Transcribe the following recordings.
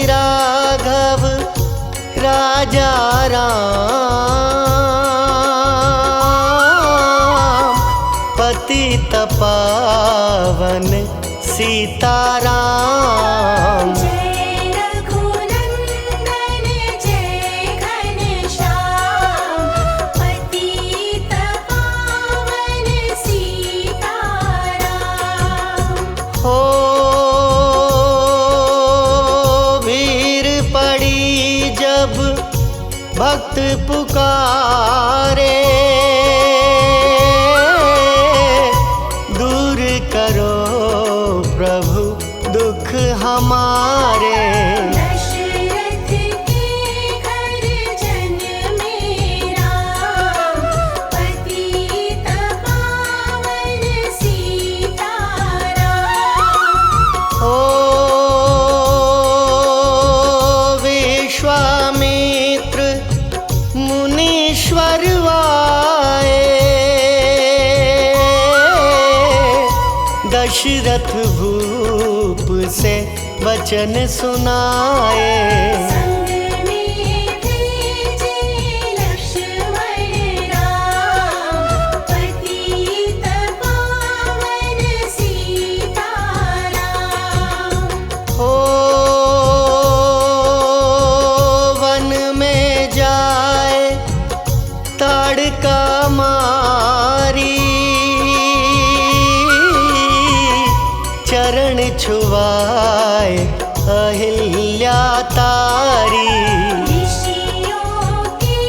राघव राजा राम, पतित पावन सीताराम। हो भीड़ पड़ी जब भक्त पुकारे, दूर करो प्रभु दुख हमारे। दशरथ के घर जन मेरा, पतित पावन सीताराम। ओ विश्वामित्र मुनीश्वर आए, दशरथ भूप से वचन सुनाए। संग में भेजे लक्ष्मण राम, पतित पावन सीताराम। हो वन में जाए ताड़का मारी, चरण छुआए अहिल्या तारी। ऋषियों के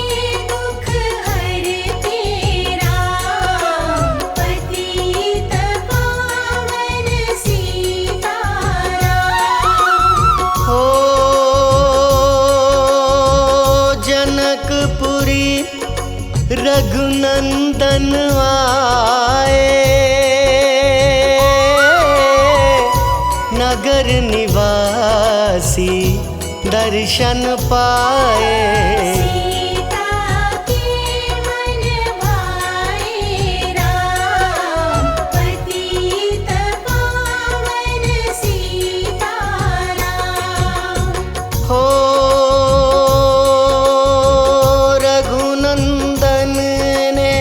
दुख हरते राम, पतित पावन सीताराम। हो जनकपुरी रघुनंदन आए, नगर निवासी दर्शन पाए। सीता के मन भाए राम, पतित पावन सीताराम। हो रघुनंदन ने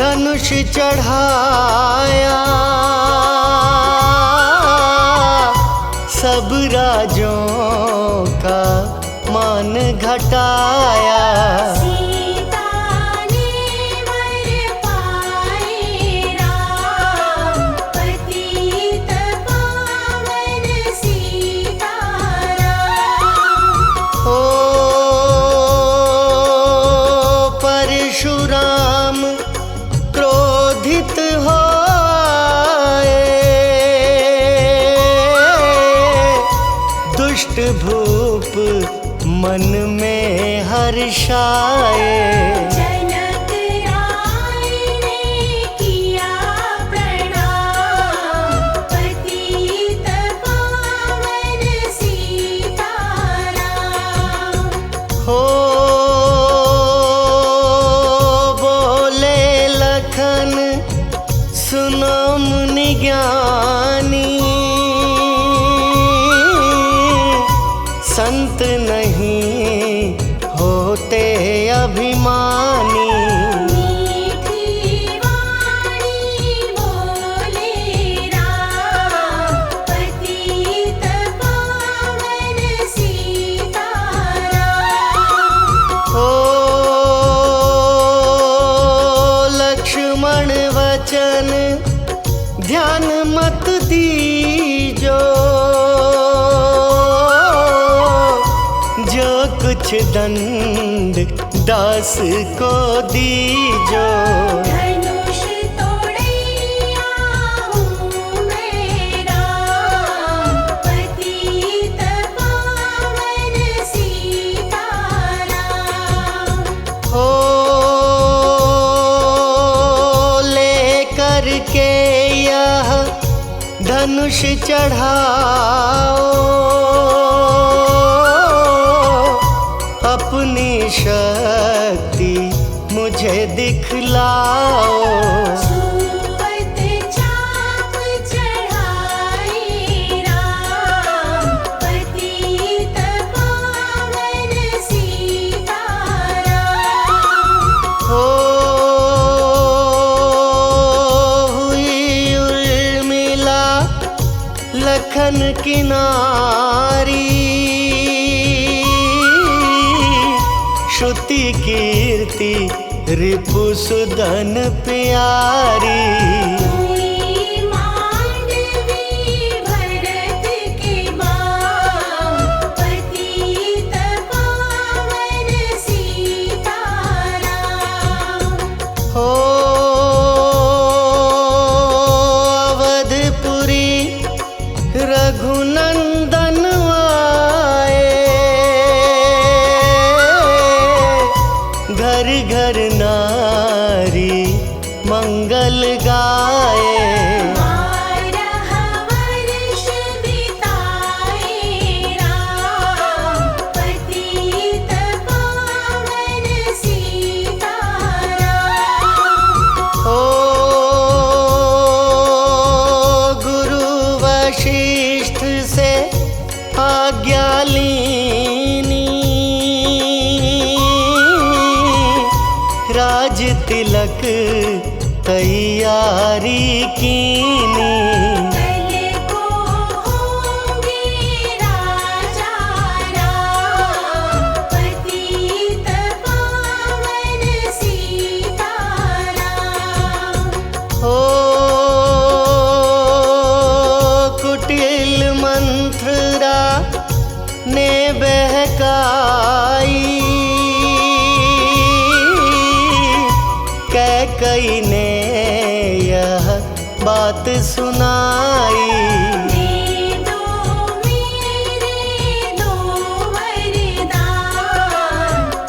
धनुष चढ़ाया, सब राजों का मान घटाया। सीता ने वर पाए राम, पतित पावन सीताराम। हो परशुराम क्रोधित हो दुष्ट भूप मन में हर्षाए। जनक राय ने किया प्रणाम, पतित पावन सीताराम। हो बोले लखन सुनो मुनि ज्ञानी, संत नहीं होते अभिमानी। मीठी वाणी बोले राम, पतित पावन सीताराम। हो लक्ष्मण वचन ध्यान मत दीजो, जो कुछ दंड दास को दीजो। धनुष तोड़ैया हूँ मैं राम, पतित पावन सीताराम। हो लेकर के यह धनुष चढ़ाओ, अपनी शक्ति मुझे दिखलाओ। छुअत चाप चढ़ाए राम, पतित किनारी, श्रुति कीर्ति रिपुसुदन प्यारी। हुई मांडवी भरत के बाम, पतित पावन सीताराम। हो अवधपुरी रघुनंदन आए, घर घर नारी मंगल गाए। बारह वर्ष बिताए राम, पतित पावन सीताराम। ओ गुरु वशिष्ठ से आज्ञा लीनी, राज तिलक तैयारी कीनी। कल को होंगे राजा राम, पतित पावन सीताराम। हो कुटिल मंथरा ने बहकाई, कैकई ने यह बात सुनाई। दे दो मेरे दो वरदान,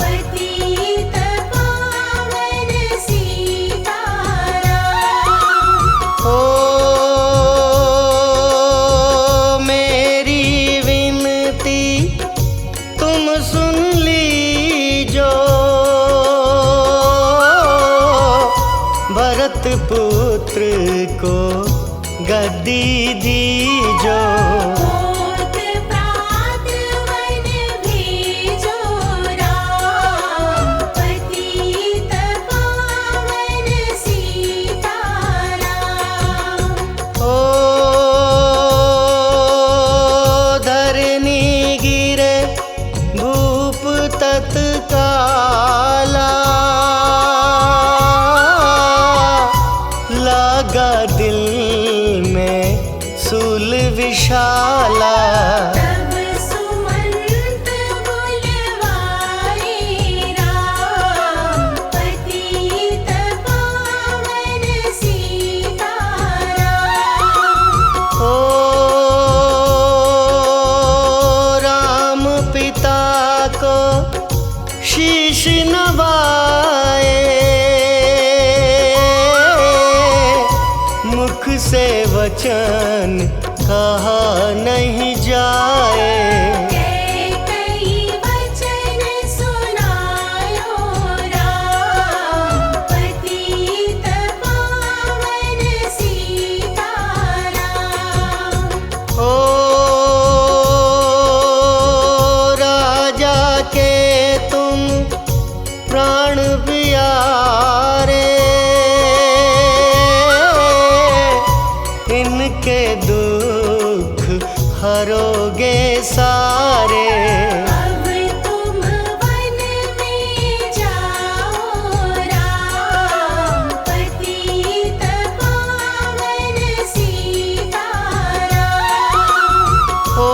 पतित पावन सीताराम। हो मेरी विनती तुम सुन लीजो, भरत पुत्र को गद्दी दीजो। होत प्रात वन भेजो राम, पतित पावन सीताराम। ओ धरनी गिरे भूप तत्काला, लगा दिल में सूल विशाला। तब सुमंत बुलवाए राम, पतित पावन सीताराम। ओ राम पिता को शीश नवाए, मुख से वचन कहा नहीं जाए। कई वचन सुनायो राम, पतित पावन सीताराम। ओ राजा के तुम प्राण प्यारे, इनके दुख हरोगे सारे। अब तुम वन में जाओ राम, पतित पावन सीताराम। ओ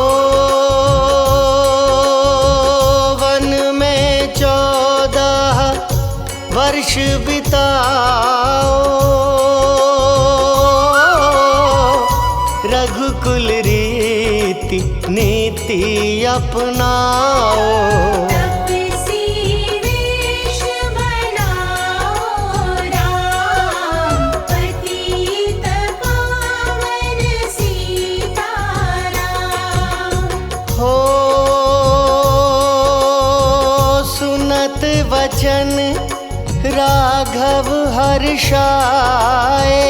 वन में 14 वर्ष बिताओ, रघुकुल रीति नीति अपनाओ। तपसी वेश बनाओ राम, पतित पावन सीताराम। हो सुनत वचन राघव हर्षाए,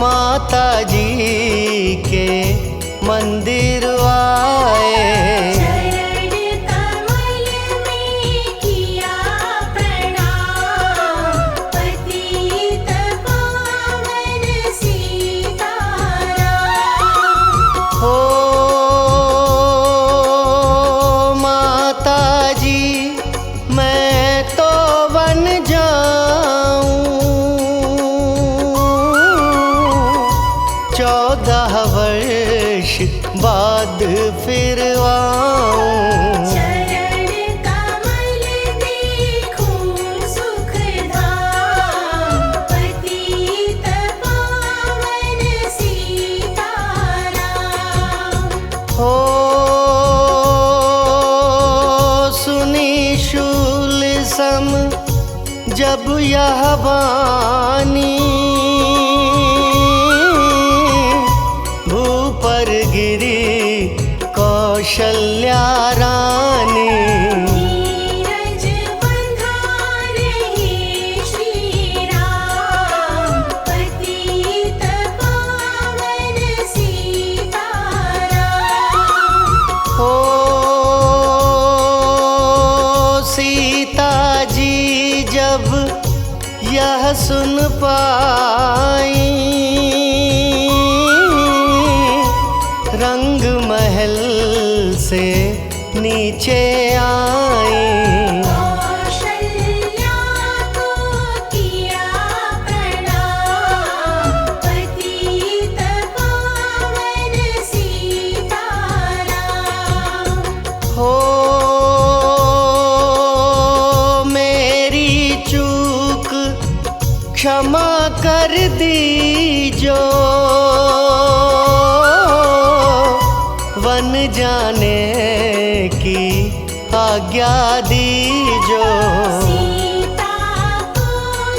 माता जी के मंदिर आए। चरण कमल में किया प्रणाम, पतित पावन सीताराम। बाद फिर आऊं। चरण कमल देखूं सुखधाम, पतित पावन सीताराम। हो सुनी शूल सम जब यह वाणी, भूपर गिरी कौशल्या रानी। नीरज बंधारहि श्री राम, पतित पावन सीताराम। हो सीता जी जब यह सुन पाई, रंग महल से नीचे आई। कौशल्या को किया प्रणाम, पतित पावन सीताराम। हो मेरी चूक क्षमा कर दीजो, वन जाने की आज्ञा दीजो। सीता को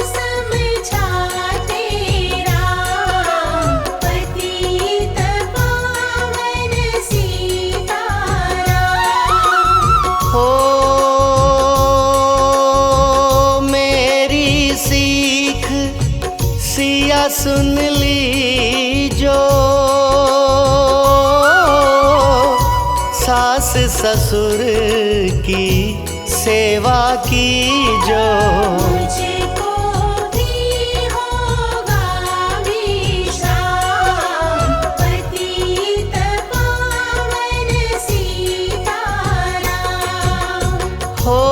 समझाते राम, पतित पावन सीताराम। हो मेरी सीख सिया सुन लीजो, सास ससुर की सेवा कीजो। मुझको भी होगा विश्राम, पतित पावन सीताराम। हो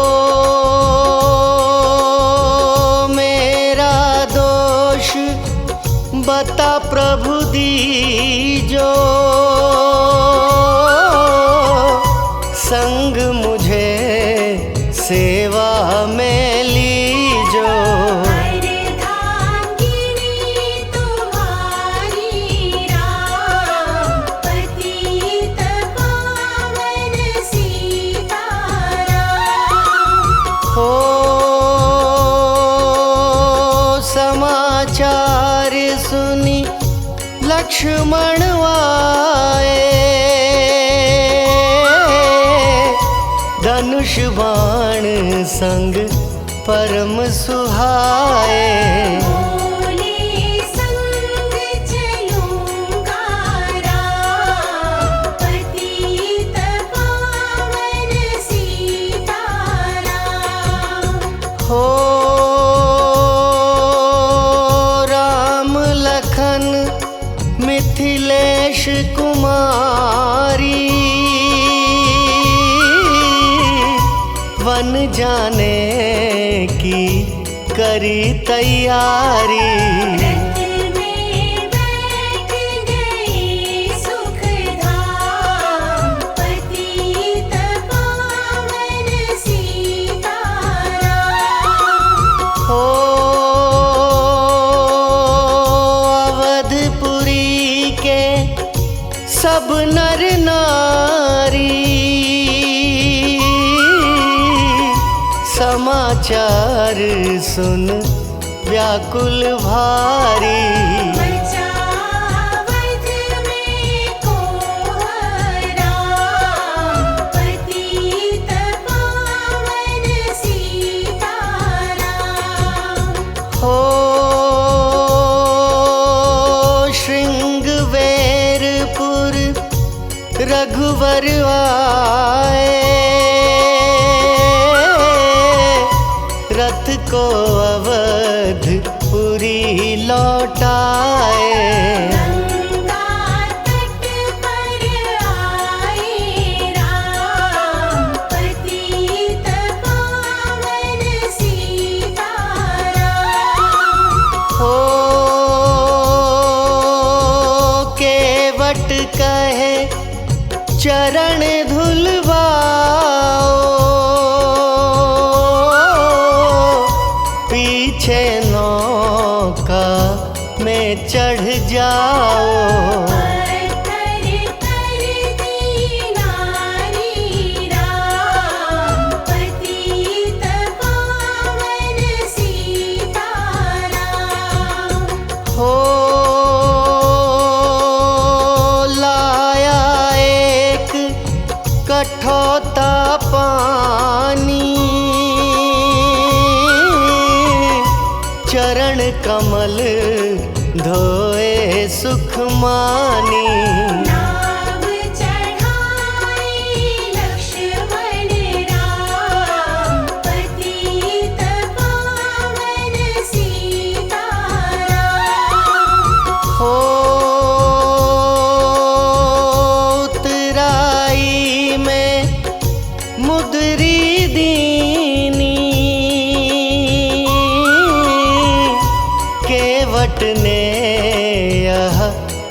मेरा दोष बता प्रभु दीजो, संग मुझे सेवा में लीजो। अर्धांगिनी तुम्हारी राम, पतित पावन सीताराम। हो समाचार सुनी लक्ष्मण आए, धनुष बाण संग परम सुहाए। बोले संग चलूंगा राम, पतित पावन सीताराम। हो राम लखन मिथिलेश कुमारी, वन जाने की करी तैयारी। रथ में बैठ गए सुखधाम, पतित पावन सीताराम। हो अवधपुरी के सब नर नारी, समाचार सुन व्याकुल भारी। बचावत में को राम, पतित पावन सीताराम। हो श्रृंगवेरपुर रघुवर आए, रथ को अवधपुरी लौटाए। गंगा तट पर आए राम, पतित पावन सीताराम। हो केवट कहे चरण धुलवाओ, पीछे नौका में चढ़ जाओ। पत्थर कर दीना रे राम, पतित पावन सीताराम। हो लाया एक कठौता पानी, चरण कमल धोए सुख मानी। नाव चढ़ाए लक्ष्मण राम, पतित पावन सीताराम। हो उतराई में मुदरी दीनी, केवट ने यह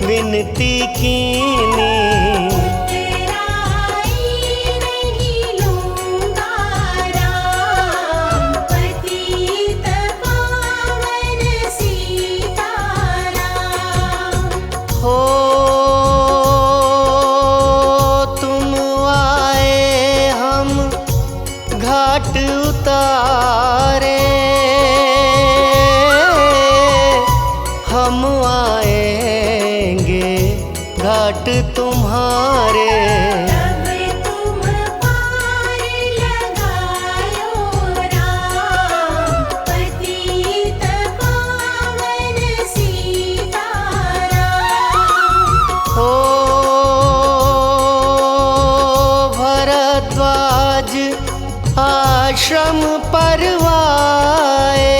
विनती कीनी। उतराई नहीं लूँगा राम, पतित पावन सीताराम। हो तुम आए हम घाट उतारे, हम आएंगे घाट तुम्हारे। तब तुम पार लगायो राम, पतित पावन सीताराम। हो भरद्वाज आश्रम परवाए,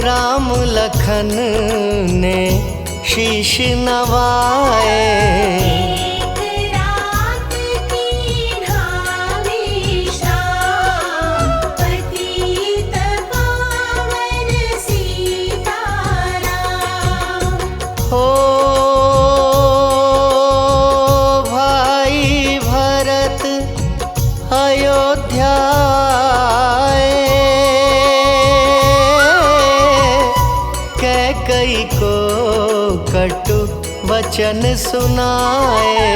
राम लखन ने शीश नवाए। एक रात की ढावी शाम, पतित पावन सीताराम। हो भाई भरत अयोध्या आए, कैकई को कटु वचन सुनाए।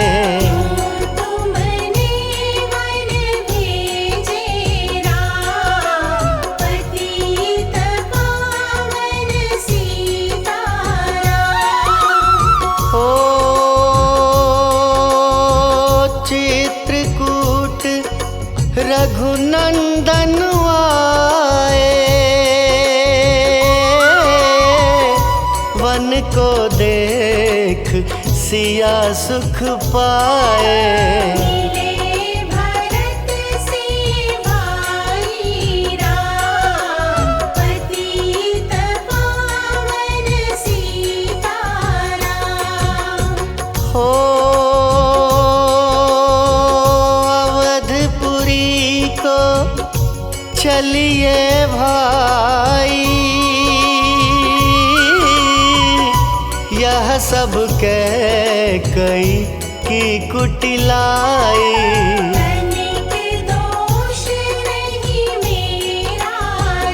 तुमने वन भेजे राम, पतित पावन सीताराम। हो चित्रकूट रघुनंदन आए, वन को देख सिया सुख पाए। मिले भरत से भाई राम, पतित पावन सीताराम। हो अवधपुरी को चलिए भाई, यह सब कैकई की कुटिलाई। तनिक दोष नहीं मेरा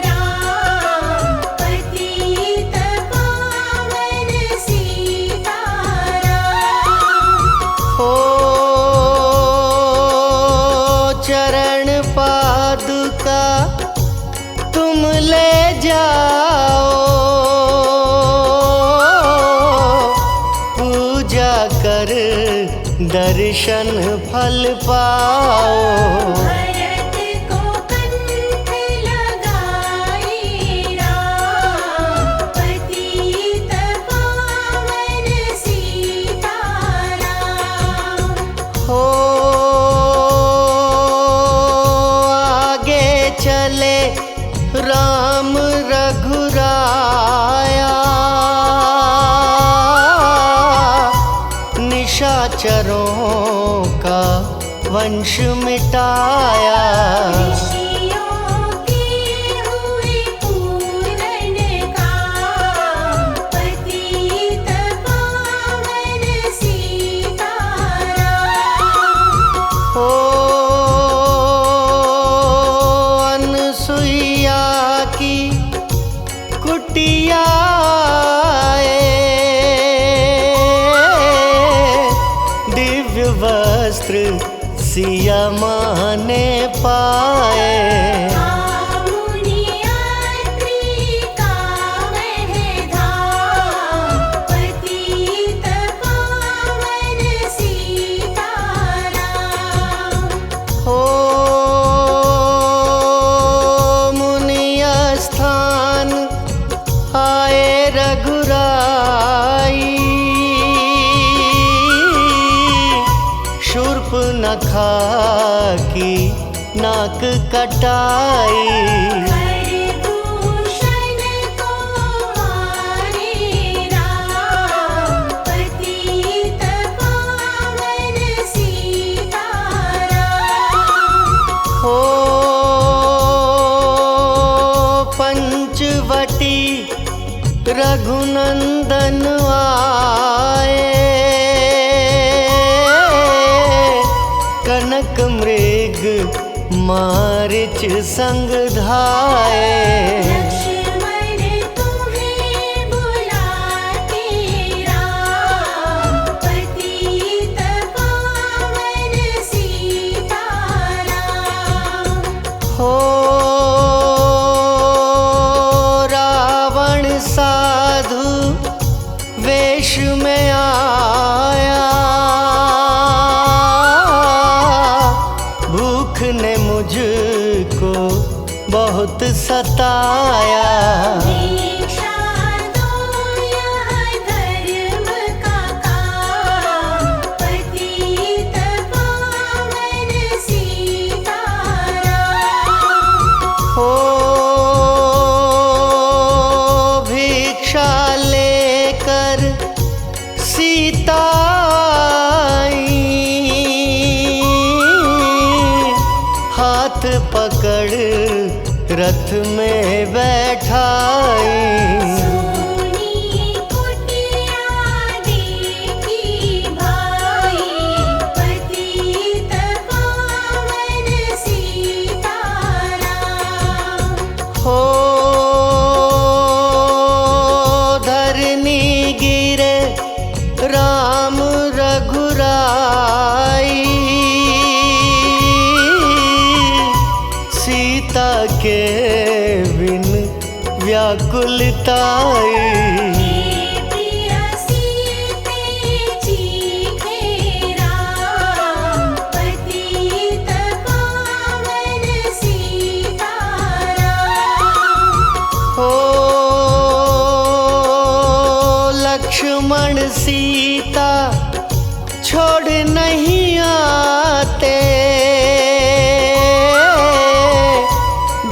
राम, पतित पावन सीताराम। हो चरण पादुका तुम ले जाओ, पूजा कर दर्शन फल पाओ। भरत को कंठ लगाए राम, पतित पावन सीताराम। हो आगे चले राम रघुराया, निशाचरों का वंश मिटाया। ऋषियों के हुए पूर्ण काम, पतित पावन वस्त्र सिया माने पाए। मुनि यात्री का वह धाम, पतित पावन सीताराम। हो मुनिया स्थान आए रघुराई, शूर्पनखा की नाक कटाई। खरदूषण को मारे राम, पतित पावन सीताराम। हो पंचवटी रघुनंदन आए, कनक मृग मारिच संग धाए। लक्ष्मण तुम्हें बुलाते राम, पतित पावन सीताराम। हो रावण साधु वेश में आया, भूख ने मुझको बहुत सताया। दीक्षा दो यह धर्म का काम, पतित पावन सीताराम। हो भिक्षा लेकर सीता आई, हाथ पकड़ रथ में बैठाई। सोनी कुटिया देखी भाई, पतित पावन सीताराम। हो धरनी गिरे राम रघुराई, सीता के बिन व्याकुलताई। हे प्रिय सीते चीखे राम, पतित पावन सीताराम। हो लक्ष्मण सीता छोड़ नहीं आते,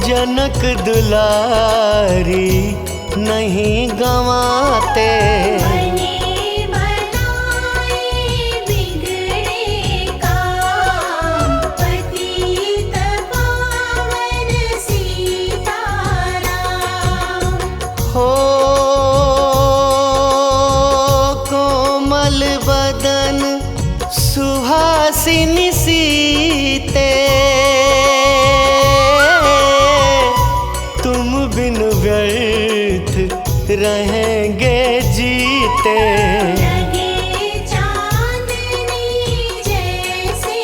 जनक दुलारी नहीं गंवाते। बने बनाए बिगड़े काम, पतित पावन सीताराम। हो कोमल बदन सुहासिनी सीते, तुम बिन व्यर्थ रहेंगे जीते। लगे चांदनी जैसे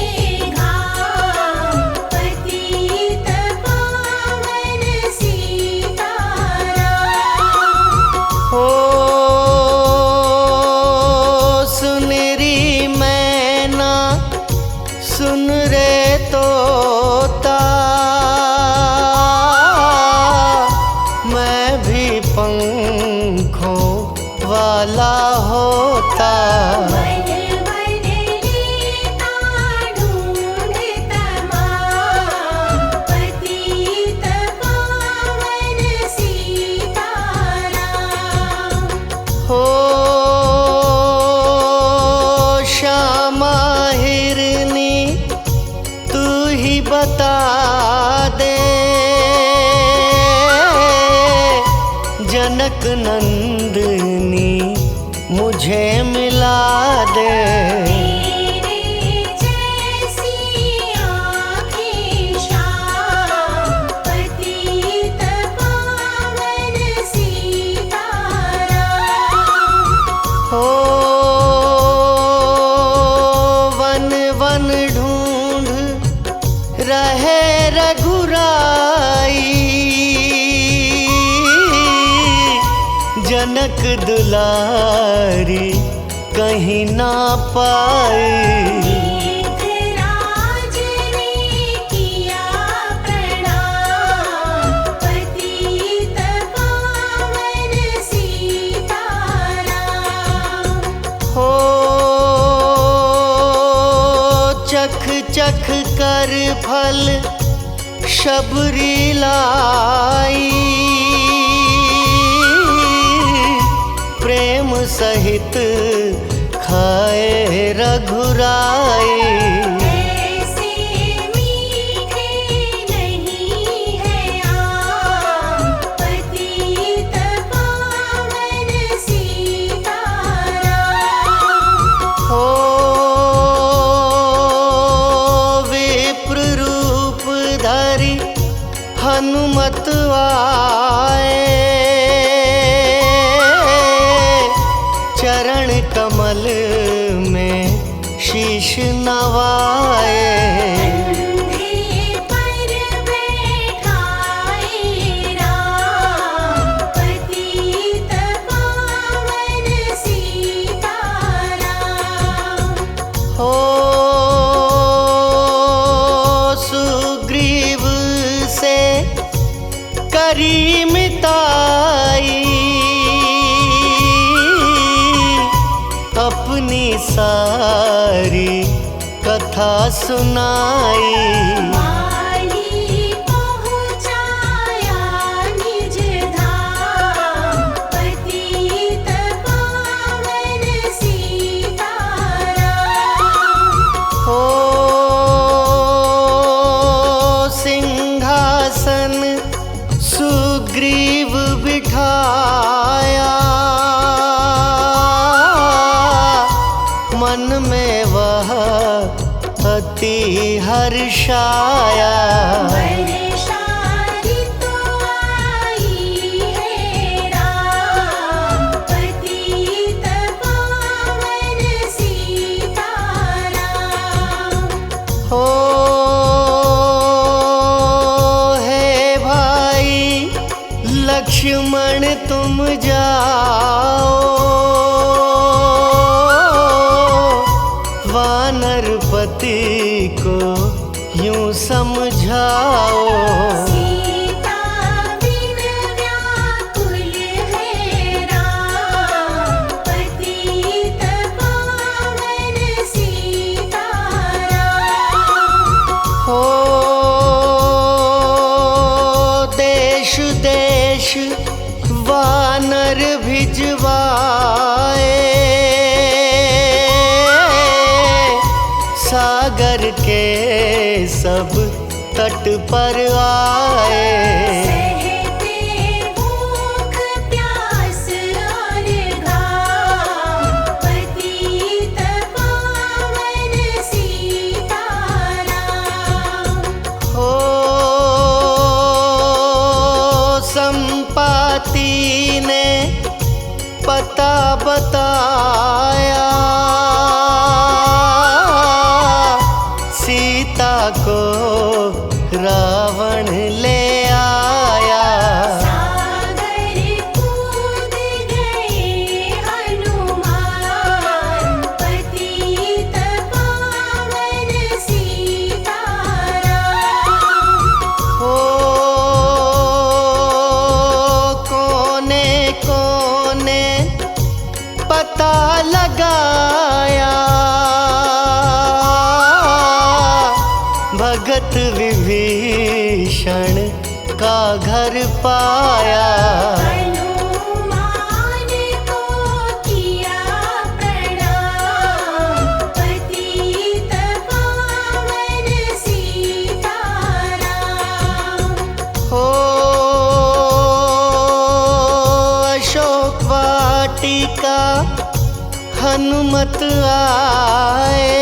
घाम, पतित पावन सीताराम। हो सुनरी मैना सुन रे तोता, मैं भी पंखों वाला होता। मन मन लेता ढूंढ तमाम, पतित पावन सीताराम। हो श्यामा हिरनी तू ही बता दे, जनक नंदनी मुझे मिला दे। तेरे जैसी आँखें श्याम, पतित पावन सीताराम। हो वन वन रघुराई, जनक दुलारी कहीं ना पाई। मेघराज ने किया प्रणाम, पतित पावन सीताराम। हो चख चख कर फल शबरी लाई, प्रेम सहित खाए रघुराई। ऐसे मीठे नहीं है आम, पतित पावन सीताराम। हो विप्र रूप धरि हनुमत आए, चरण कमल में शीश नवाए। कंधे पर बैठाए राम, पतित पावन सीताराम। हो सुग्रीव से करी मिताई, अपनी सारी कथा सुनाई। माली पहुँचाया निज धाम, पतित पावन सीताराम। हो सिंहासन सुग्रीव बिठाया, मन में वह अति हर्षाया। वर्षा ऋतु आई है राम, पतित पावन सीताराम। हो हे भाई लक्ष्मण तुम जाओ, वानरपति को यूं समझाओ। सीता बिन व्याकुल है राम, पतित पावन सीताराम। हो देश देश वानर भिजवाए, सागर के सब तट पर आए। सहते भूख प्यास और घाम, पतित पावन सीताराम। हो संपाति ने पता बताया, सीता को रावण ले आया। सागर कूद गए हनुमान, पतित पावन सीताराम। हो कोने कोने पता लगाया, भगत विभीषण का घर पाया। हनुमान को किया प्रणाम, पतित पावन सीताराम। हो अशोक वाटिका हनुमत आए,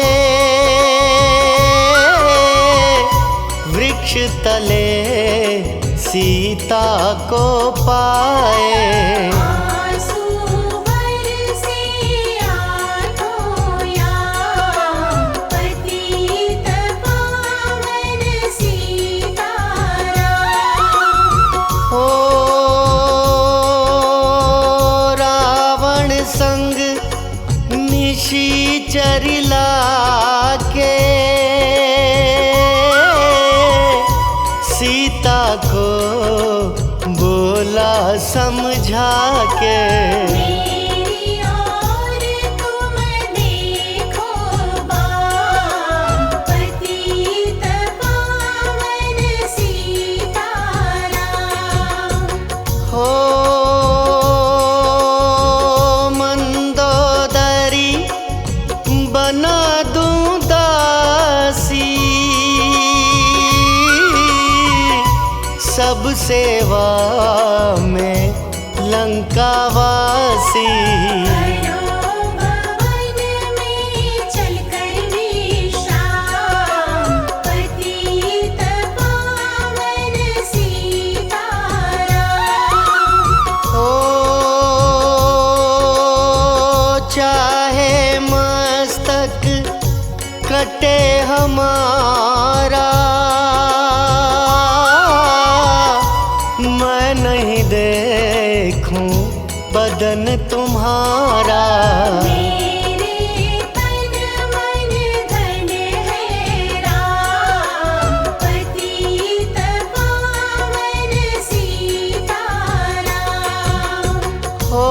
वृक्ष तले सीता को पाए। आंसू बरसे आँखों याम, पतित पावन सीताराम। निशीचर लाके सीता को बोला समझा के, मेरी ओर तुम देखो बाम, पतित पावन सीताराम। हो मंदोदरी बना दूं दासी, सब सेवा में लंकावासी। करो भवन में चलकर विश्राम, पतित पावन सीताराम। ओ चाहे मस्तक कटे हमारा, मैं नहीं देखूं बदन तुम्हारा। मेरे तन मन धन है राम, पतित पावन सीताराम। हो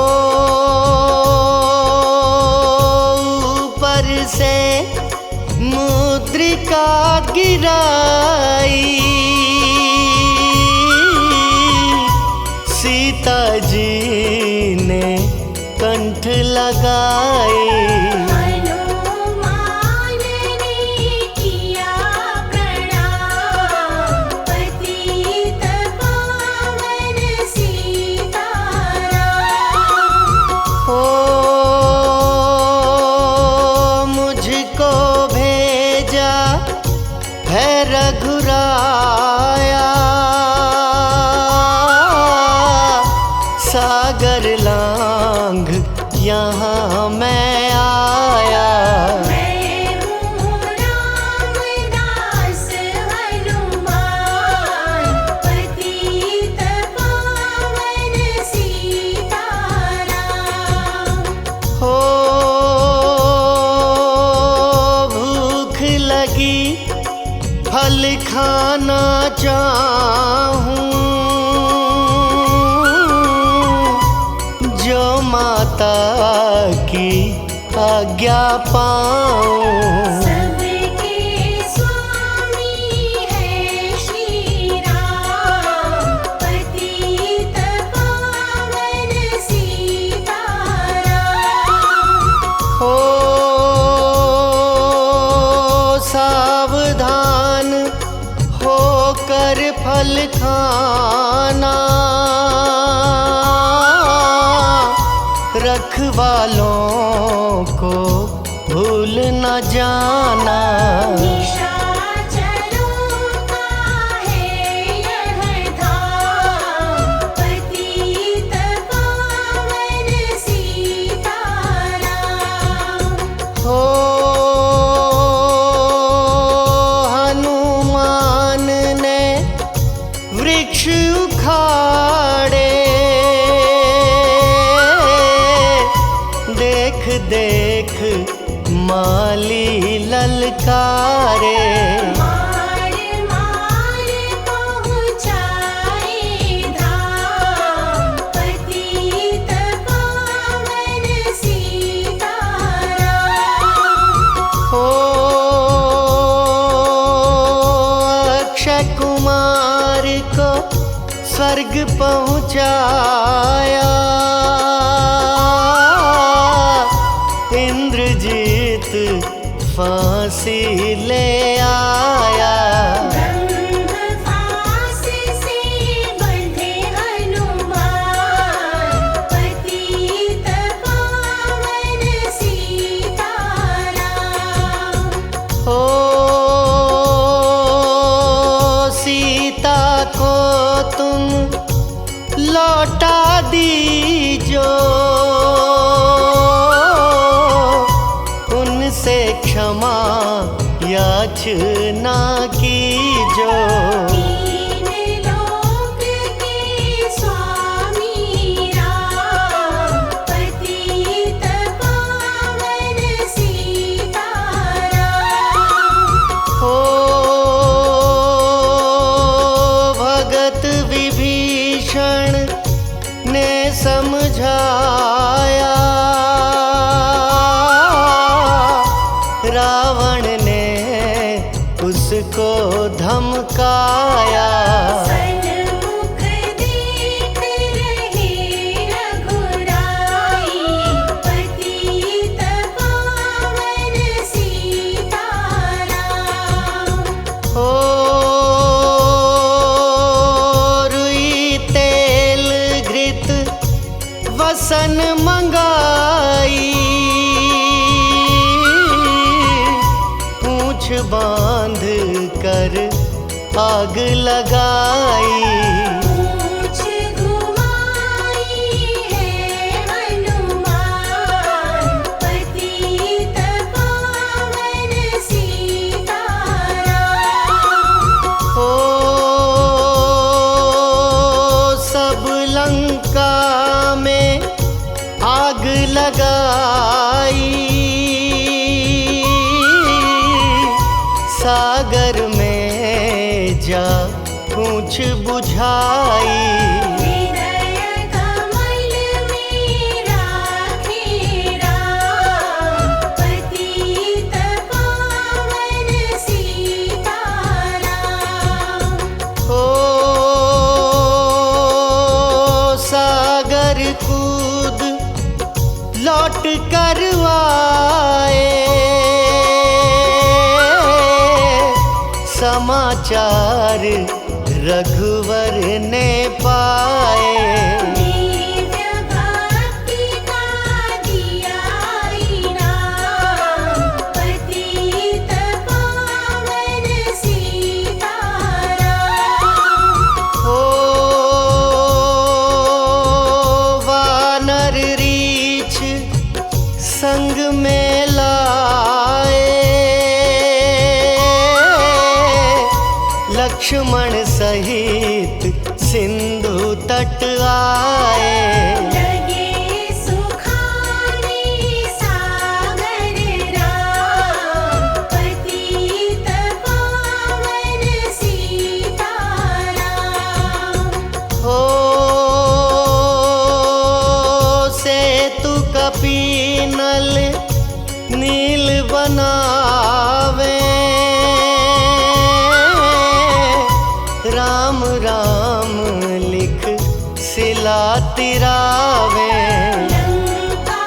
ऊपर से मुद्रिका गिराई, सीता जी ने कंठ लगाई। हनुमान ने किया प्रणाम, पतित पावन सीताराम। हो मुझको भेजा है रघुराया, सागर लांघ यहाँ मैं आया। मैं हूँ रामदास हनुमान, पतित पावन सीताराम। हो भूख लगी फल खाना चाहूं, जो माता की आज्ञा पाऊं। सबके स्वामी है श्री राम, पतित पावन सीताराम। हो सावधान होकर फल खाना, रखवालों को भूल न जाना। निशाचरों का है यह धाम, पतित पावन सीताराम। हो हनुमान ने वृक्ष उखाड़े, देख देख माली ललकारे। मार मार पहुँचाए धाम, पतित पावन सीताराम। हो अक्षय कुमार को स्वर्ग पहुँचाया, इंद्रजीत फांसी ले आया। ब्रह्म फांस से बंधे हनुमान, पतित पावन सीताराम। हो सीता को तुम लौटा दीजो, उनसे क्षमा याचना कीजो। तीन लोक के स्वामी राम, पतित पावन रावण ने उसको धमकाया। सन्मुख देख रहे रघुराई, पतित पावन सीताराम। ओ रुई तेल घृत वसन मंगाई, पूंछ बांध कर आग लगाई। पूंछ घुमाई है हनुमान, पतित पावन सीताराम। ओ सब लंका में आग लगाई, सागर में जा पूंछ बुझाई। हृदय कमल में राखे राम, पतित पावन सीताराम। ओ सागर कूद लौट कर आए, समाचार रघुवर ने पाए। दिव्य भक्ति का दिया इनाम, पतित पावन सीताराम। ओ वानर रीछ संग में लाए, लक्ष्मण सहित सिंधु तट आए। लगे सुखाने सागर राम, पतित पावन सीताराम। ओ सेतु कपीनल नील बनावे, राम राम लिख सिला तिरावे। लंका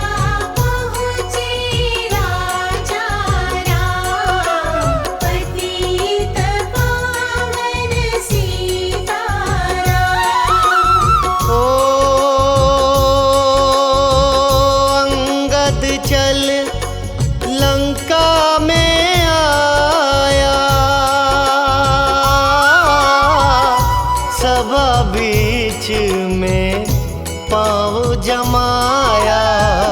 पहुँचे राजा राम, पतित पावन सीताराम। ओ अंगद चल लंका में आया, सभा बीच में पाँव जमाया।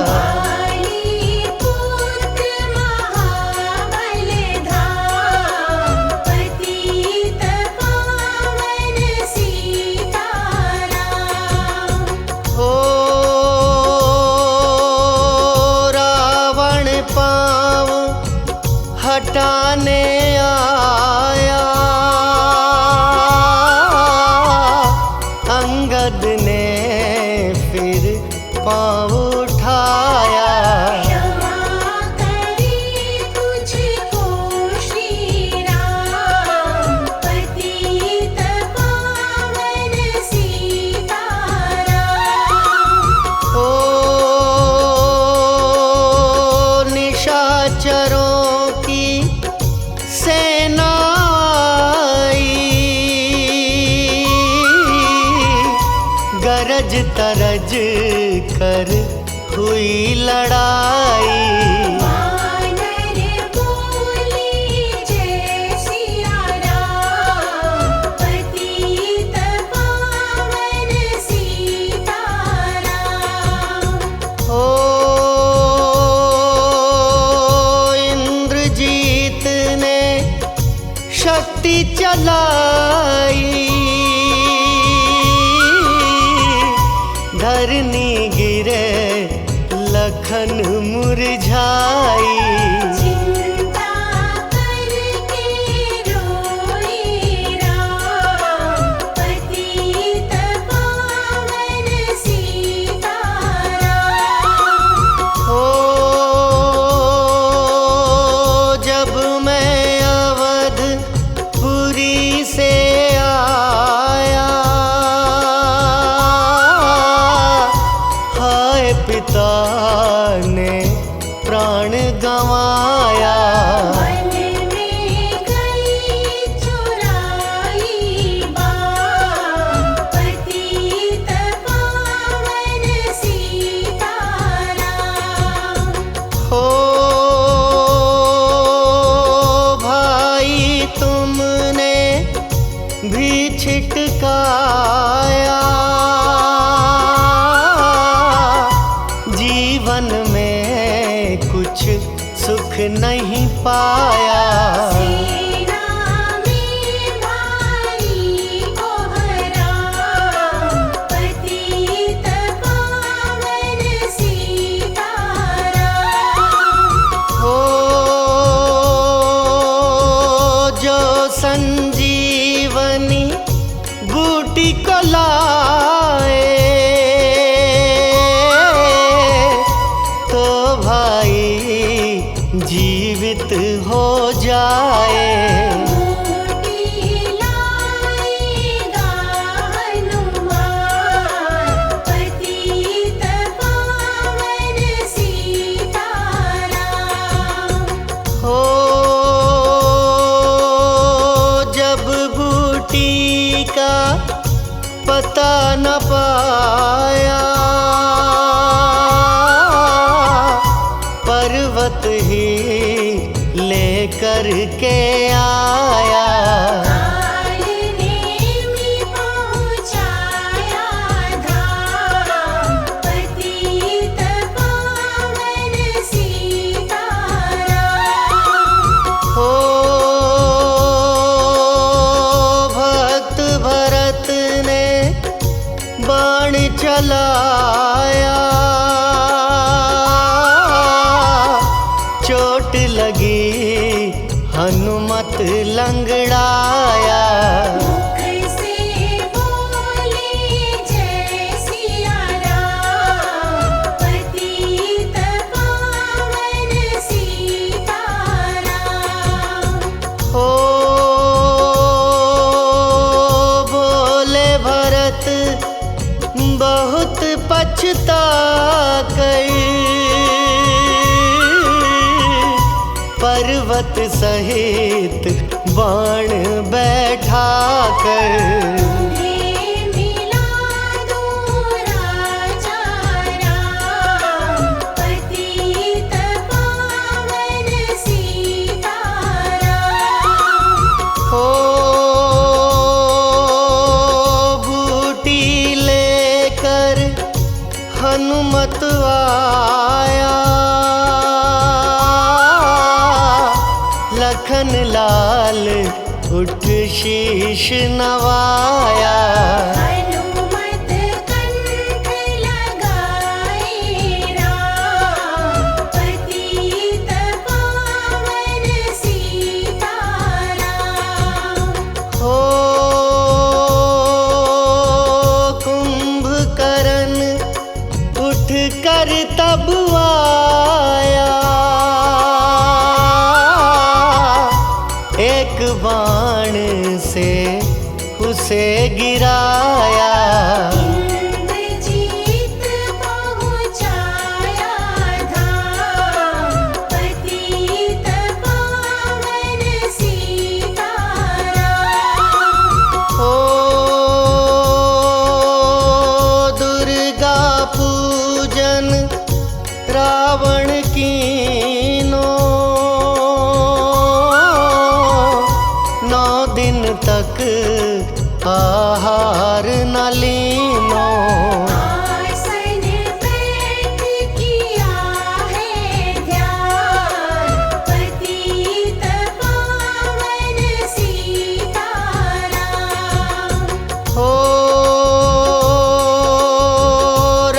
वाली पुत्र महाबल धाम, पतित पावन सीताराम। ओ रावण पाँव हटाने आया, अंगद ने फिर पाँव उठाया। क्षमा करे तुझको श्री राम, पतित पावन सीताराम। ओ निशाचरों की सेना आई, गरज तरज कर हुई लड़ाई। वानर बोले जय सिया राम, पतित पावन सीताराम। ओ इंद्रजीत ने शक्ति चलाई, धरनी गिरे लखन मुरझाई। चिंता करके रोए राम, पतित पावन सीताराम। ओ नवाया। वन में गई चुराई बाम, पतित पावन सीताराम। हो भाई तुमने भी छिटकाया, जीवन में कुछ सुख नहीं पाया। सेना में भारी कोहराम, पतित पावन सीताराम। हो जो संजीवनी बूटी को लाए, तो भाई जीवित हो जाए। बूटी लाएगा हनुमान, पतित पावन सीताराम। हो जब बूटी का पता न पाया, पर्वत ही लेकर के आया। काल नेमि पहुँचाया धाम, पतित पावन सीताराम। हो भक्त भरत ने बाण चलाया, चोट लगी हनुमत लंगड़ाया। मुख से बोले जय सिया राम, पतित पावन सीताराम। हो बोले भरत बहुत पछता कर, पर्वत सहित बाण बैठा कर। तुम्हें मिला दूं राजा राम, पतित पावन सीताराम। हो बूटी लेकर हनुमत आया, लखन लाल उठ शीश नवाया। हनुमत कंठ लगाए राम, पतित पावन सीताराम। हो कुंभकर्ण उठ कर तब आया, एक बाण से उसे गिराया। इंद्रजीत पहुँचाया धाम, पतित पावन सीताराम। हो दुर्गा पूजन रावण कीनो, 9 दिन तक आहार न लीनो। आसन बैठ किया है ध्यान, पतित पावन सीताराम। हो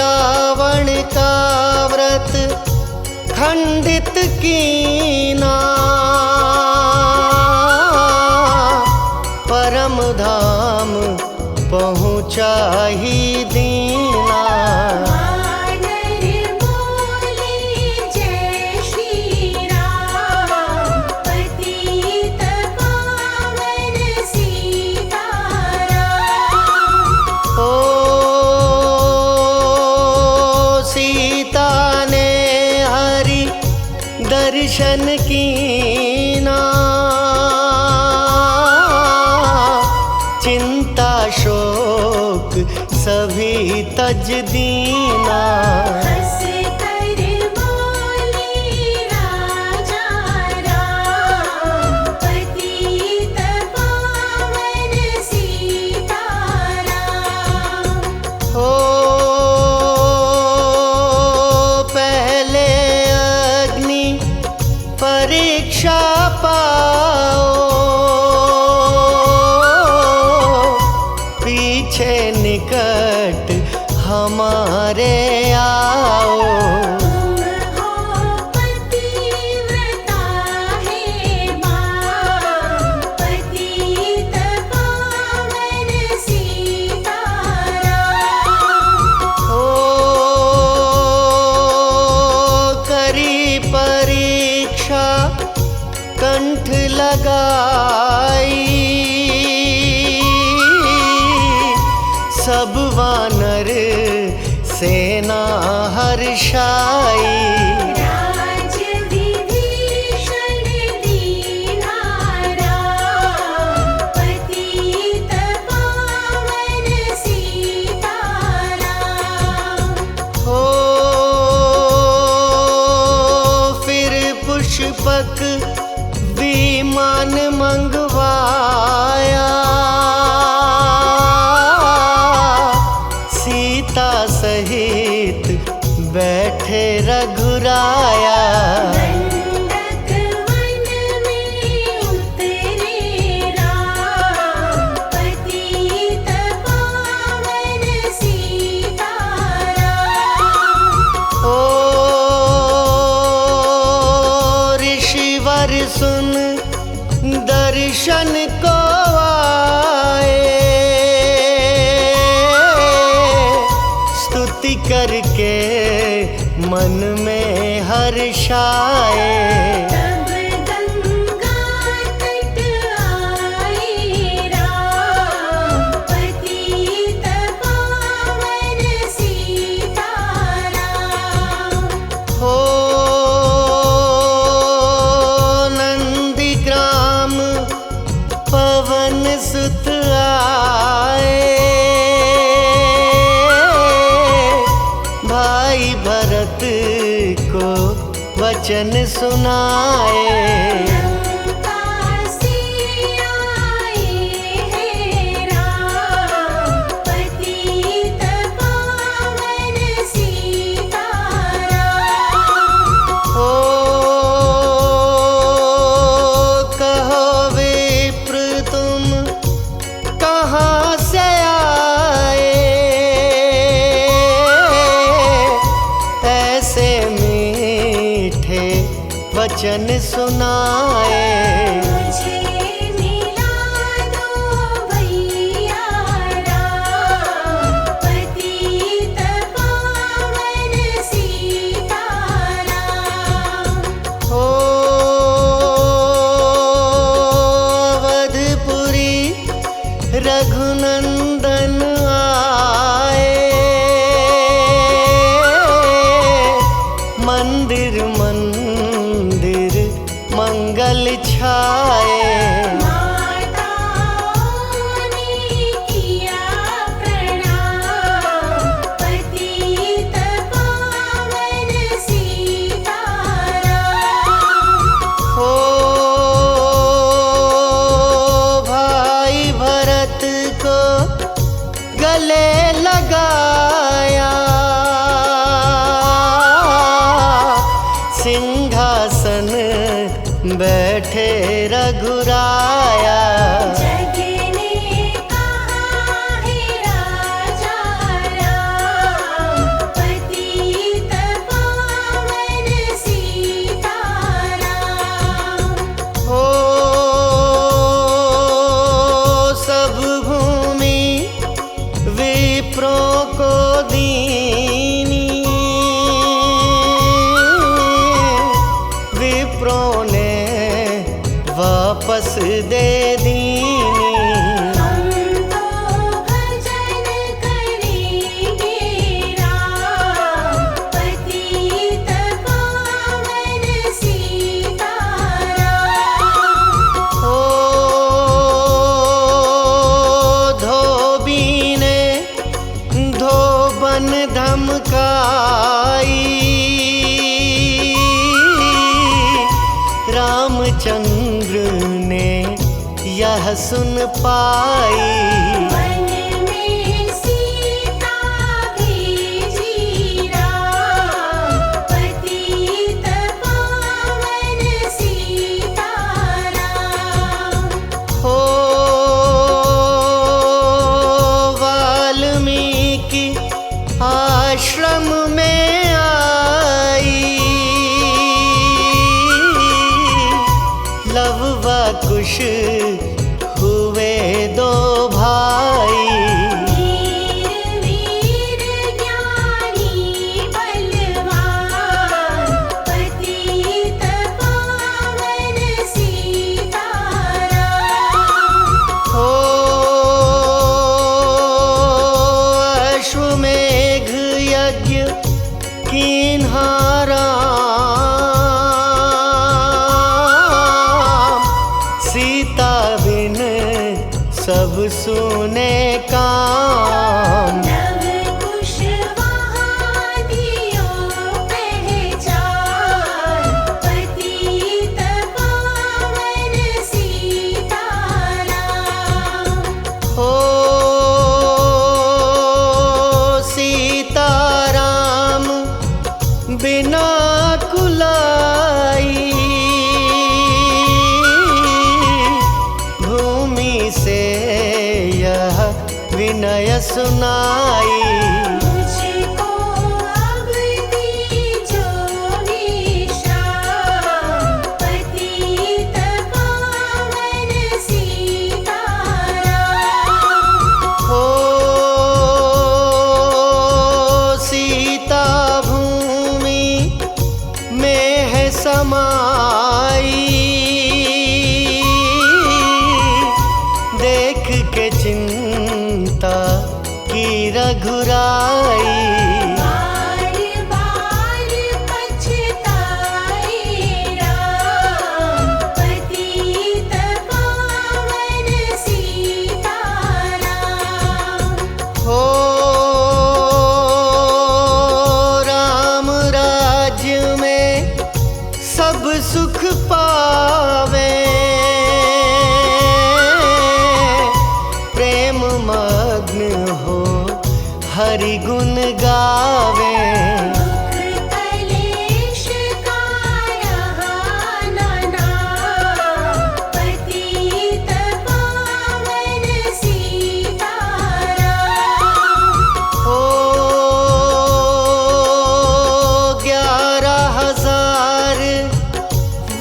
रावण का व्रत खंडित कीना, परम धाम पहुँचा ही दीना। वानर बोले जय श्री राम, पतित पावन सीताराम। ओ सीता ने हरि दर्शन दर्शन कीना, चिंता शोक सभी तज दीना। हंस कर बोले राजा राम, पतित पावन सीताराम। हो पहले अग्नि परीक्षा पाओ, पीछे निकट हमारे आओ। तुम हो पतिव्रता हे मां, पतित पावन सीताराम। हो करी परीक्षा कंठ लगाई, सब वानर सेना हर्षाई। राज विभीषण दीना राम, पतित पावन सीताराम। हो फिर पुष्पक विमान मंगवाया, सीता सहित बैठे रघुराया। दंडक वन में उतरे राम, पतित पावन सीताराम। ओ ऋषिवर सुन दर्शन को आए, स्तुति करके मन में हर्षाए। तब गंगा तट आए राम, पतित पावन सीताराम। हो नंदीग्राम पवन सुत आए, भाई भरत को वचन सुनाए। लंका से आए हैं राम, पतित पावन सीताराम। हो कहो विप्र तुम कहाँ से आए, ऐसे मीठे वचन सुनाए। मुझे मिला दो भैया राम, पतित पावन सीताराम। हो अवधपुरी रघुनंदन आए, मंदिर मंदिर मंगल छाए। माताओं ने किया प्रणाम, पतित पावन सीताराम। हो भाई भरत को गले लगाया, सिंहासन बैठे रघुराया। जग ने कहा है राजा राम, पतित पावन सीताराम। हो सब भूमि विप्रों को दीनी, विप्रों ने वापस दे दीनी। हम तो भजन करेंगे राम, पतित पावन सीता। रामचंद्र ने यह सुन पाई। वन में सीता भेजी राम, पतित पावन सीताराम। हो वाल्मीकि आश्रम में आई, लव व कुश हुए दो भाई। वीर वीर ज्ञानी बलवान, पतित पावन सीताराम। हो अश्वमेघ यज्ञ कीन्हा राम, सीता बिन सब सुने काम। नव कुश वहाँ दियो पहचान, पतित पावन सीताराम। हो सीताराम बिना कुलाई, भूमि से यह विनय सुनाई। मुझको अब दीजो विश्राम, पतित पावन सीताराम। हो सीता भूमि में है समाई, देख के चिंता की रघुराई। बार बार पछताए राम, पतित पावन सीताराम। हो राम राज्य में सब सुख पावे, प्रेम मग्न हो हरि गुण गावे। दुख कलेश का रहा न नाम, पतित पावन सीताराम। हो 11,000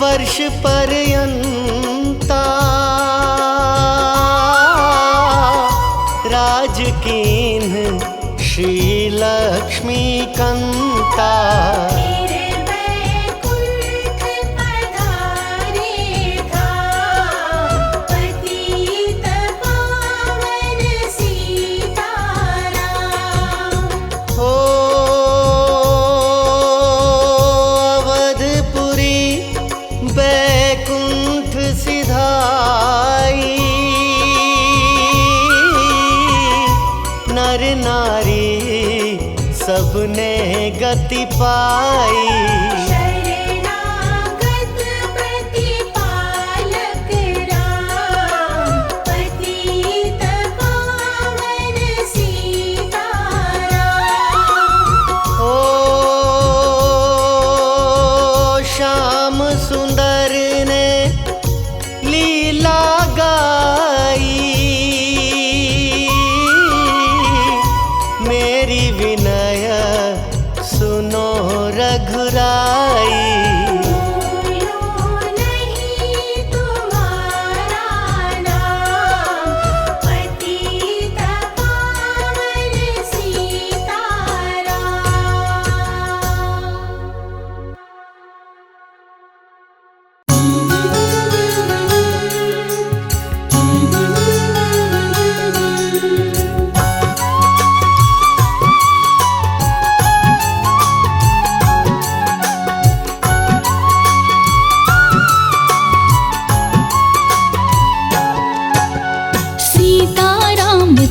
वर्ष पर्यंता राज कीन्ह श्री लक्ष्मी कंता। फिर वैकुंठ पधारे धाम, पतित पावन सीताराम। हो अवधपुरी वैकुंठ सिधाई, नर नारी सबने गति पाई। शरणागत प्रतिपालक राम, पतित पावन सीताराम। हो श्याम सुंदर ने लीला गाई, मेरी विनय सुनो रघुराई। भूलो नहीं तुम्हारा नाम, पतित पावन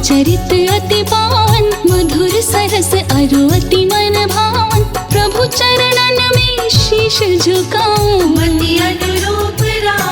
चरित अति पावन, मधुर सरस अरु अति मन भावन। प्रभु चरणन में शीश झुकाऊं, मति अनुरूप राम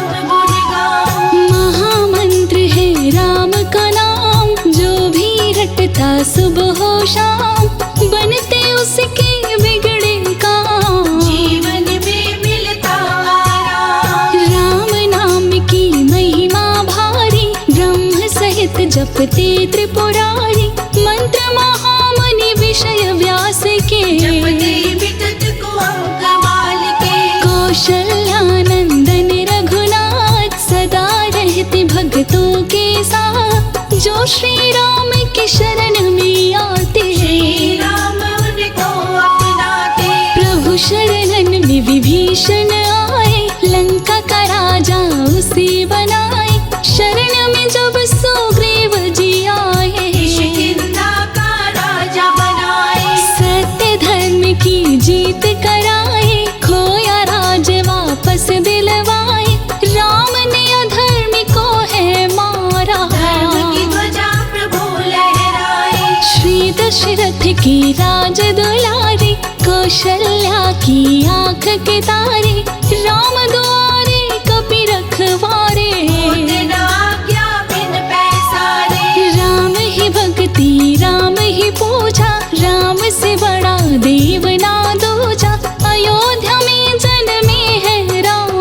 जपते त्रिपुरारी, मंत्र महामुनि विषय व्यास के। जपते वितत को अंक माल के। कौशल्यानंदन रघुनाथ सदा रहते भक्तों के साथ, जो श्री राम के शरण में आते श्री राम उनको अपनाते। प्रभु शरणन में विभीषण आए, लंका का राजा उसे बनाए। शरण में जब सुग्रीव जी आए, किष्किंधा का राजा बनाए। सत्य धर्म की जीत कराए, खोया राज वापस दिलवाए। राम ने अधर्म को है मारा, धर्म की ध्वजा प्रभु लहराए। श्री दशरथ की राज दुलारे, कौशल्या की आंख के तारे। राम द्वारे कपि रखवारे, होते न आज्ञा बिन पैसारे। राम ही भक्ति राम ही पूजा, राम से बड़ा देव ना दूजा। अयोध्या में जन्मे है राम,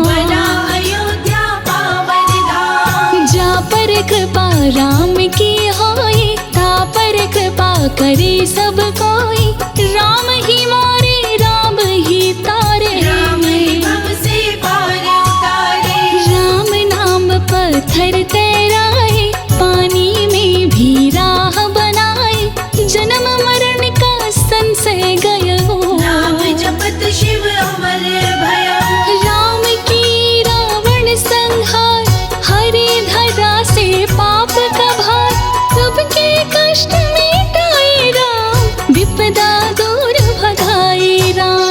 बना अयोध्या पावन धाम। जा पर कृपा राम की होए, ता पर कृपा करे सब कोई। राम ही मारे राम ही तारे, राम ही भव से पार उतारे। राम नाम पत्थर तैराए, पानी में भी राह बनाए। जन्म मरण का संशय गयो, नाम जपत शिव अमर भयो। राम की रावण संहार, हरे धरा से पाप का भार। सबके कष्ट मिटाए राम, विपदा दूर भगाए राम।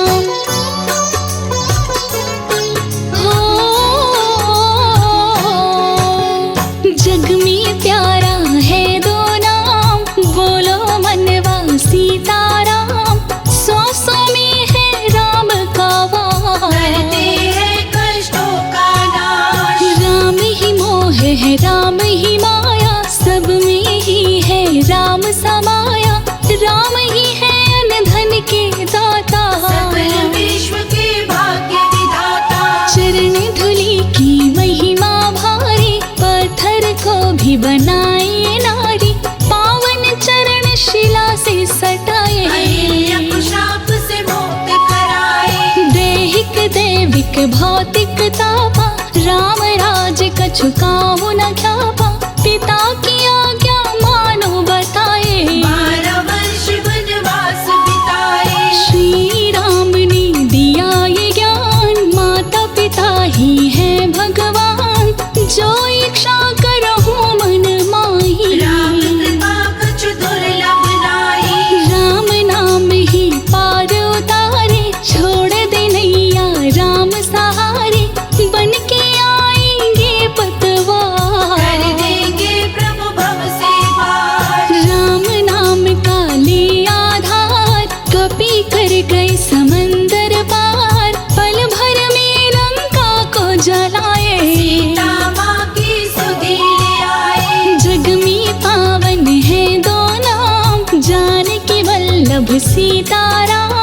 जग में प्यारा है दो नाम, बोलो मनवा सीताराम। सौ सौ में है राम का वार, करते हैं कष्टों का नाश। राम ही मोह है राम ही माया, सब में ही है राम समाया। राम ही है अन्न धन के दाता, सकल विश्व के भाग्य विधाता। चरण धूलि की महिमा भारी, पत्थर को भी बनाए नारी। पावन चरण शिला से सटाए, अहिल्या को शाप से मुक्त कराए। दैहिक दैविक भौतिक तापा, राम राज कछु काहू न ख्यापा। पिता की आज्ञा मानो बताए, 12 वर्ष वनवास बिताए। श्री राम ने दिया ये ज्ञान, माता पिता ही है भगवान। जो इच्छा करहु मन माही, राम कृपा कछु दुर्लभ नाहि। राम नाम ही पार उतारे। छोड़ दे नैया राम सहारे, बन के आएंगे पतवार। कर देंगे प्रभु भव से पार। राम नाम का ले आधार, कपि कर गए समंदर पार। पल भर में लंका को जलाए, सीता माँ की सुधि ले आए। जग में पावन है दो नाम, जानकी वल्लभ सीताराम।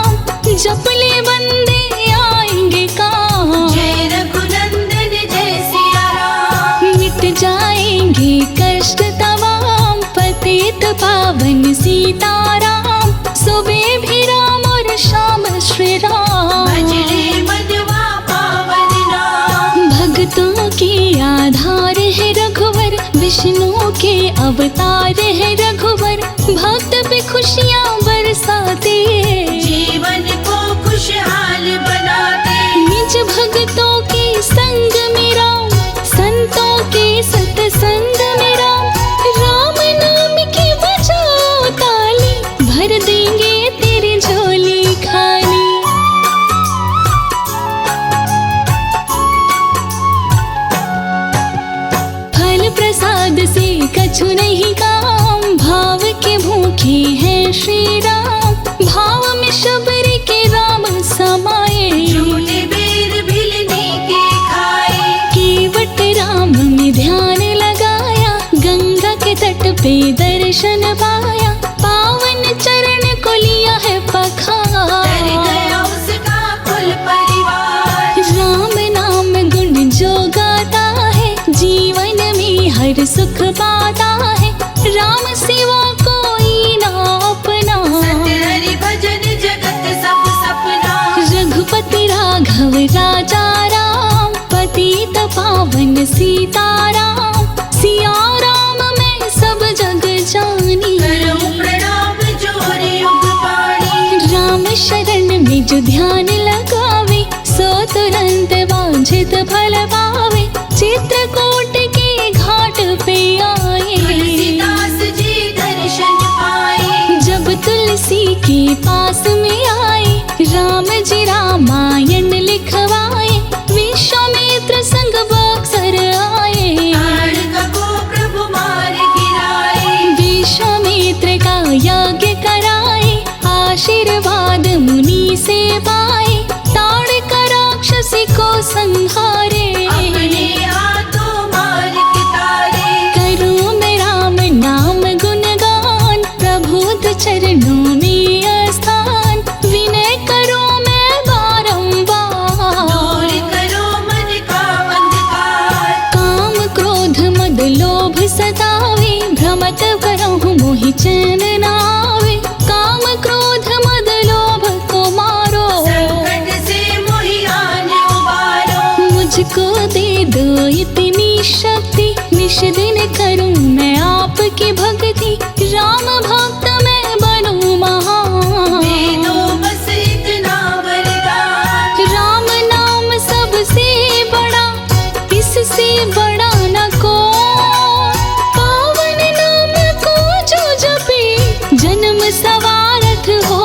जप ले बंदे आएंगे काम, जय रघुनंदन जय सिया राम। मिट जाएंगे कष्ट तमाम। पतित पावन सीताराम, सुबह भी राम और शाम श्री राम। भजले मधवा पावन नाम। भक्तों के आधार है रघुवर, विष्णु के अवतार है रघुवर। भक्त पे खुशियाँ बरसाते, जीवन को खुशहाल बनाते। निज भक्तों के संग में राम, संतों के सत्संग में राम। राम नाम की बजाओ ताली, भर देंगे तेरी झोली खाली। फल प्रसाद से कछु नहीं काम, भाव के भूखे हैं श्री राम। भाव में शबरी के राम समाए, झूठे बेर भिलनी के खाए। केवट राम में ध्यान लगाया, गंगा के तट पे दर्शन पाया। पावन चरण को लिया है पखार, तर गया उसका कुल परिवार। राम नाम गुण जो गाता है, जीवन में हर सुख पाता है, राम सिवा कोई ना अपना। सत्य हरि भजन जगत सब सपना। रघुपति राघव राजा राम, पतित पावन सीताराम। सिया राम मैं सब जग जानी, करूं प्रणाम जोर युग पाणी। राम शरण में जो ध्यान लगावे, सो तुरंत वांछित फल पावे। चित्रकूट के घाट पे आए, तुलसीदास जी दर्शन पाए। जब तुलसी के पास में आए, राम जी रामायण लिखवाए। विश्वामित्र संग बक्सर आए, ताड़का को प्रभु मार गिराए। विश्वामित्र का यज्ञ कराए, आशीर्वाद मुनि से पाए। ताड़का राक्षसी को संहारे, अपने हाथों मार के तारे। करूं मैं राम नाम गुणगान, प्रभु चरणों में स्थान। विनय करूं मैं बारंबार, दूर करो मन का अंधकार। काम क्रोध मद लोभ सतावे। भ्रमत करहु मोहि चैन न आवे, काम क्रोध मद लोभ को मारो। संकट से मोहियान उबारो। मुझको दे दो इतनी शक्ति, निश दिन करूं मैं आपकी भक्ति। राम भक्त मैं बनूं महान, दे दो बस इतना वरदान। राम नाम सबसे बड़ा, इससे बड़ा न कोई। पावन नाम को जो जपे, जन्म सवारथ हो।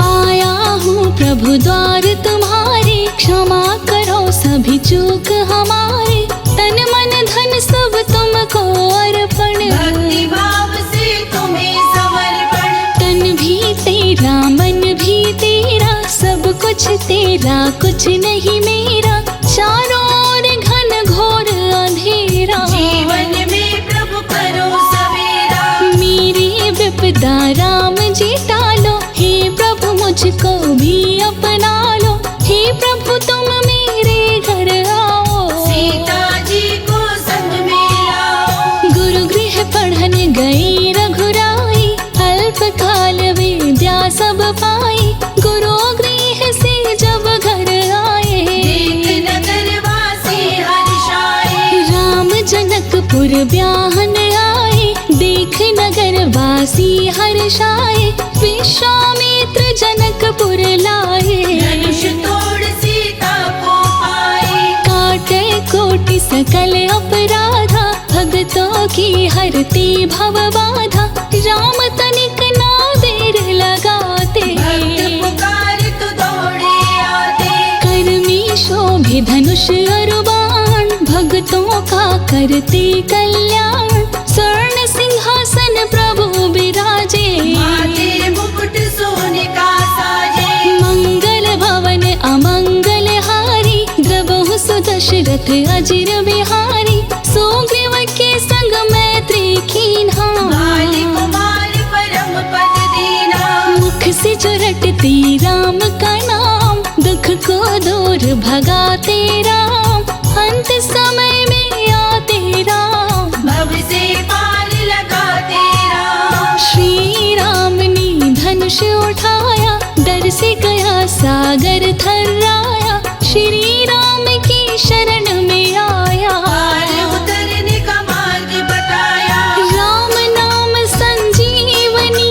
आया हूँ प्रभु द्वार तुम्हारे, क्षमा करो सभी चूक हमारे। तन मन धन सब तुमको अर्पण, भक्ति भाव से तुम्हें समर्पण। तन भी तेरा मन भी तेरा, सब कुछ तेरा कुछ नहीं मेरा। चारों ओर घन घोर अंधेरा, जीवन में प्रभु करो सवेरा। मेरी विपदा राम जी टालो। हे प्रभु मुझको भी अपना लो, हे प्रभु तुम मेरे घर आओ। सीता जी को संग में लाओ। गुरु गृह पढ़न गई रघुराई, अल्प काल विद्या सब पाई। गुरु गृह से जब घर आए, देख नगर वासी हर्षाए। राम जनकपुर ब्याहन आए, देख नगर वासी हर्षाए। विश्वामित्र जनकपुर लाए, धनुष तोड़ सीता को पाए। काटे कोटि सकल अपराधा, भक्तों की हरते भव बाधा। राम तनिक ना देर लगाते, भक्त पुकार तो दौड़े आते। कर्मी शोभे धनुष और बाण, भक्तों का करते कल्याण। स्वर्ण सिंहासन प्रभु विराजे, माथे मुकुट सोने का साजे। मंगल भवन अमंगल हारी, द्रबहु सुदशरथ अजिर बिहारी। सुग्रीव के संग मैत्री कीन्हा, बाली कुमार परम पद दीना। मुख से जो रटती राम का नाम, दुख को दूर भगाते राम। अंत समय में आते राम, भव से पार लगाते राम। श्री राम ने धनुष उठाया, डर से गया सागर थर्राया। श्री राम की शरण में आया, पार उतरने का मार्ग बताया। राम नाम संजीवनी,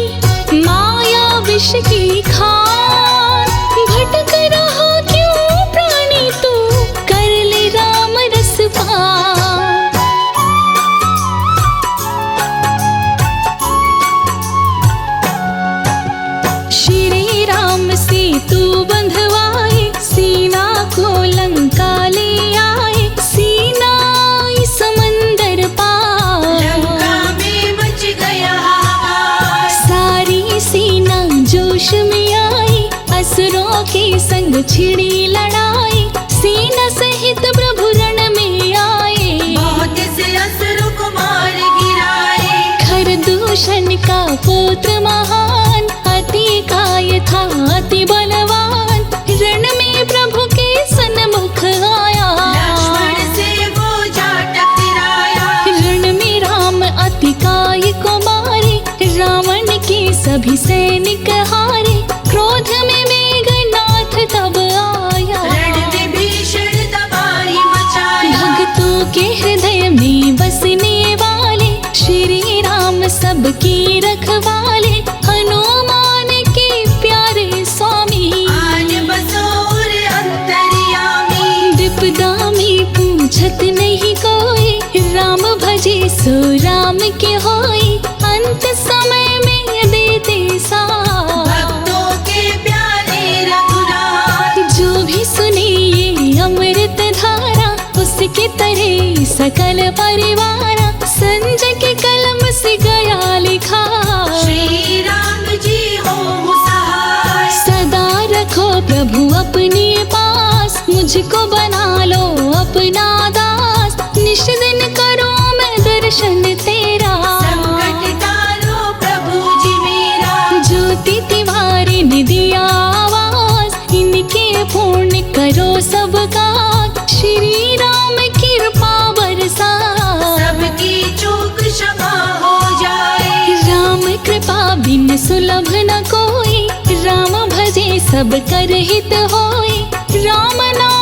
माया विष की खान। भटक रहा क्यों प्राणी तू, कर ले राम रस पान। श्री राम से तू बंधवाए, सीना को लंका ले आए। सीना समंदर पार, लंका में मच गया हाहाकार। सारी सीना जोश में आई, असुरों के संग छिड़ी लड़ाई। सीना सहित प्रभु रण में आए, बहुत से असुरों को मार गिराए। खरदूषण का पुत्र महान, अति काय था अति बलवान। भी सैनिक हारे, क्रोध में मेघनाथ तब आया। रण विभीषण तबाही मचाया। भक्तों के हृदय में बसने वाले, श्री राम सबकी रखवाले, हनुमान के प्यारे स्वामी। आन बसोर अंतर्यामी। विपदा में पूछत नहीं कोई, राम भजे सो राम के होई। अंत समय में देते साथ, भक्तों के प्यारे रघुनाथ। जो भी सुने ये अमृत धारा, उसके तरह सकल परिवारा। संजय के कलम से गया लिखा, श्री राम जी हो सहाय। सदा रखो प्रभु अपने पास, मुझको बना लो अपना दास। निश दिन करो मैं दर्शन तेरा, संकट टालो प्रभु जी मेरा। ज्योति तिवारी ने दिया आवाज, इनके पूर्ण करो सबका। श्री राम कृपा बरसा, सबकी चूक क्षमा हो जाए। राम कृपा बिन सुलभ न कोई, राम भजे सब कर हित होए। राम नाम